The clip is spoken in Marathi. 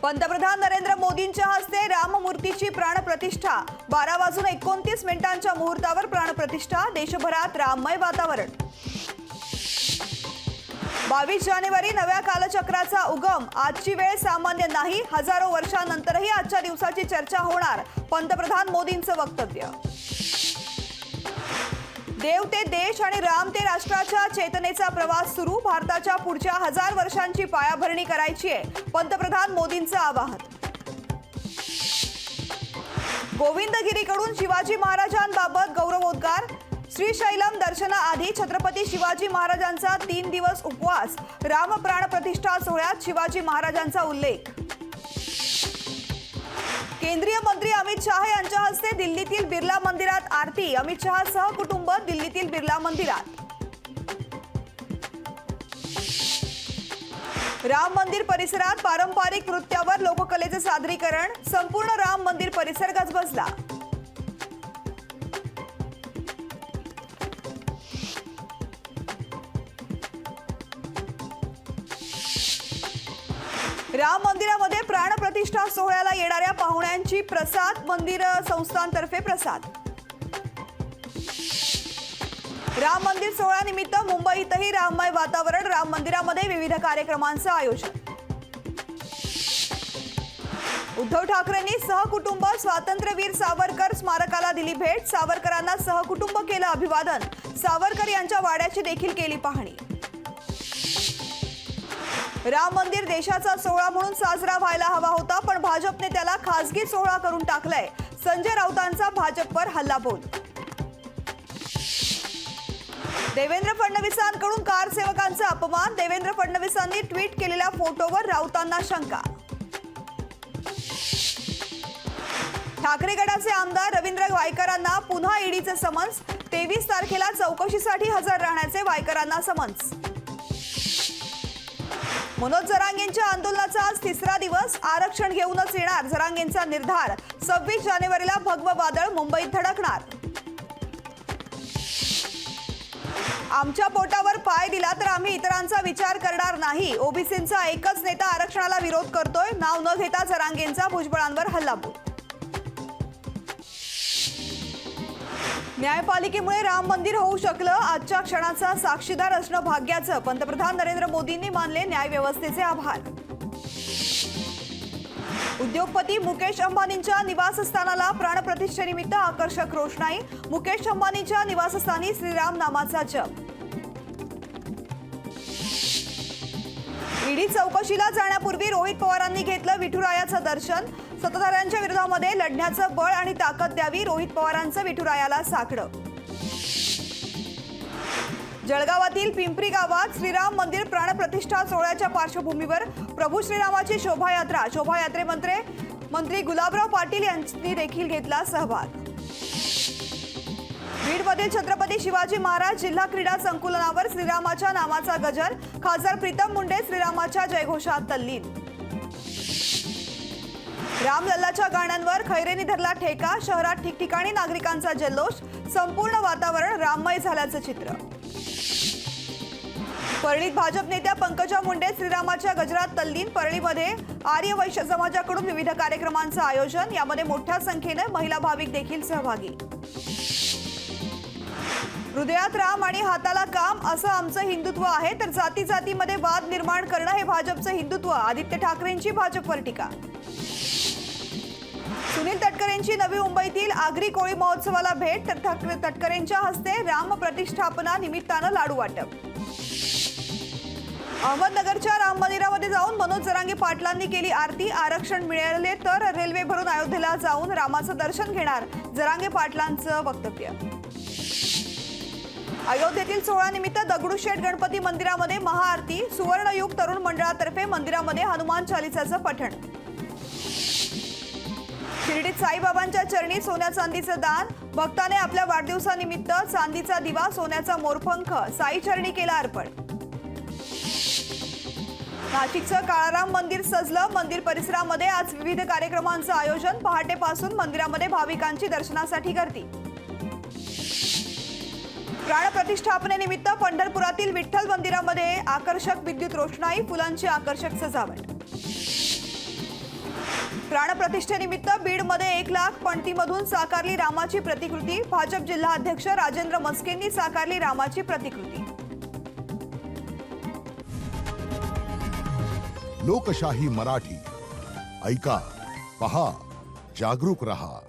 पंतप्रधान नरेंद्र मोदींच्या हस्ते राममूर्तीची प्राणप्रतिष्ठा 12:29 मुहूर्तावर प्राणप्रतिष्ठा देशभरात राममय वातावरण 22 जानेवारी नव्या कालचक्राचा उगम आजची वेळ सामान्य नाही हजारो वर्षांनंतरही आजच्या दिवसाची चर्चा होणार पंतप्रधान मोदींचं वक्तव्य देव ते देश आणि राम ते राष्ट्राच्या चेतनेचा प्रवास सुरू भारताच्या पुढच्या 1000 वर्षांची पायाभरणी करायची आहे पंतप्रधान मोदींचं आवाहन गोविंदगिरीकडून शिवाजी महाराजांबाबत गौरवोद्गार श्रीशैलम दर्शनाआधी छत्रपती शिवाजी महाराजांचा 3 दिवस उपवास रामप्राण प्रतिष्ठा सोहळ्यात शिवाजी महाराजांचा उल्लेख केंद्रीय मंत्री अमित शाह यांच्या हस्ते दिल्लीतील बिर्ला मंदिरात आरती अमित शाह सहकुटुंब दिल्लीतील बिर्ला मंदिरात राम मंदिर परिसरात पारंपरिक नृत्यावर लोककलेचे सादरीकरण संपूर्ण राम मंदिर परिसर गजबजला राम मंदिरामध्ये प्राणप्रतिष्ठा सोहळ्याला येणाऱ्या पाहुण्यांची प्रसाद मंदिर संस्थांतर्फे प्रसाद राम मंदिर सोहळ्यानिमित्त मुंबईतही राममय वातावरण राम मंदिरामध्ये विविध कार्यक्रमांचं आयोजन उद्धव ठाकरेंनी सहकुटुंब स्वातंत्र्यवीर सावरकर स्मारकाला दिली भेट सावरकरांना सहकुटुंब केलं अभिवादन सावरकर यांच्या वाड्याची देखील केली पाहणी राम मंदिर देशाचा सोहळा म्हणून साजरा व्हायला हवा होता पण भाजपने त्याला खासगी सोहळा करून टाकलाय संजय राऊतांचा भाजपवर हल्लाबोल देवेंद्र फडणवीसांकडून कारसेवकांचा अपमान देवेंद्र फडणवीसांनी ट्विट केलेल्या फोटोवर राऊतांना शंका ठाकरे गटाचे आमदार रवींद्र वायकरांना पुन्हा ईडीचे समन्स 23 तारखेला चौकशीसाठी हजर राहण्याचे वायकरांना समन्स मनोज जरांगेंच्या आंदोलनाचा आज 3रा दिवस आरक्षण घेऊनच येणार जरांगेंचा निर्धार 26 जानेवारीला भगवं वादळ मुंबईत धडकणार आमच्या पोटावर पाय दिला तर आम्ही इतरांचा विचार करणार नाही ओबीसींचा एकच नेता आरक्षणाला विरोध करतोय नाव न घेता जरांगेंचा भुजबळांवर हल्लाबोल न्यायपालिकेमुळे राम मंदिर होऊ शकलं आजच्या क्षणाचा साक्षीदार असणं भाग्याचं पंतप्रधान नरेंद्र मोदींनी मानले न्याय व्यवस्थेचे आभार उद्योगपती मुकेश अंबानींच्या निवासस्थानाला प्राणप्रतिष्ठेनिमित्त आकर्षक रोषणाई मुकेश अंबानींच्या निवासस्थानी श्रीराम नामाचा जप ईडी चौकशीला जाण्यापूर्वी रोहित पवारांनी घेतलं विठुरायाचं दर्शन सत्ताधाऱ्यांच्या विरोधामध्ये लढण्याचं बळ आणि ताकद द्यावी रोहित पवारांचं विठुरायाला साकडं जळगावातील पिंपरी गावात श्रीराम मंदिर प्राणप्रतिष्ठा सोहळ्याच्या पार्श्वभूमीवर प्रभू श्रीरामाची शोभायात्रेमध्ये मंत्री गुलाबराव पाटील यांनी देखील घेतला सहभाग बीडमधील छत्रपती शिवाजी महाराज जिल्हा क्रीडा संकुलनावर श्रीरामाच्या नामाचा गजर खासदार प्रीतम मुंडे श्रीरामाच्या जयघोषात तल्लीन रामलल्लाच्या गाण्यांवर खैरेंनी धरला ठेका शहरात ठिकठिकाणी नागरिकांचा जल्लोष संपूर्ण वातावरण राममय झाल्याचं चित्र परळीत भाजप नेत्या पंकजा मुंडे श्रीरामाच्या गजरात तल्लीन परळीमध्ये आर्य वैश्य समाजाकडून विविध कार्यक्रमांचं आयोजन यामध्ये मोठ्या संख्येने महिला भाविक देखील सहभागी हृदयात राम आणि हाताला काम असं आमचं हिंदुत्व आहे तर जाती जातीमध्ये वाद निर्माण करणं हे भाजपचं हिंदुत्व आदित्य ठाकरेंची भाजपवर टीका सुनील तटकरेंची नवी मुंबईतील आगरी कोळी महोत्सवाला भेट तर तटकरेंच्या हस्ते राम प्रतिष्ठापना निमित्तानं लाडू वाटप अहमदनगरच्या राम मंदिरामध्ये जाऊन मनोज जरांगे पाटलांनी केली आरती आरक्षण मिळाले तर रेल्वे भरून अयोध्येला जाऊन रामाचं दर्शन घेणार जरांगे पाटलांचं वक्तव्य अयोध्येतील सोहळ्यानिमित्त दगडूशेठ गणपती मंदिरामध्ये महाआरती सुवर्णयुग तरुण मंडळातर्फे मंदिरामध्ये हनुमान चालिसाचं पठण शिर्डीत साईबाबांच्या चरणी सोन्या चांदीचं दान भक्ताने आपल्या वाढदिवसानिमित्त चांदीचा दिवा सोन्याचा मोरपंख साई चरणी केला अर्पण नाशिकचं काळाराम मंदिर सजलं मंदिर परिसरामध्ये आज विविध कार्यक्रमांचं आयोजन पहाटेपासून मंदिरामध्ये भाविकांची दर्शनासाठी गर्दी प्राणप्रतिष्ठापनेनिमित्त पंढरपुरातील विठ्ठल मंदिरामध्ये आकर्षक विद्युत रोषणाई फुलांची आकर्षक सजावट प्राणप्रतिष्ठेनिमित्त बीडमध्ये 1 लाख पणतीमधून साकारली रामाची प्रतिकृती. भाजप जिल्हा अध्यक्ष राजेंद्र मस्केंनी साकारली रामाची प्रतिकृती. लोकशाही मराठी ऐका, पहा, जागरूक रहा.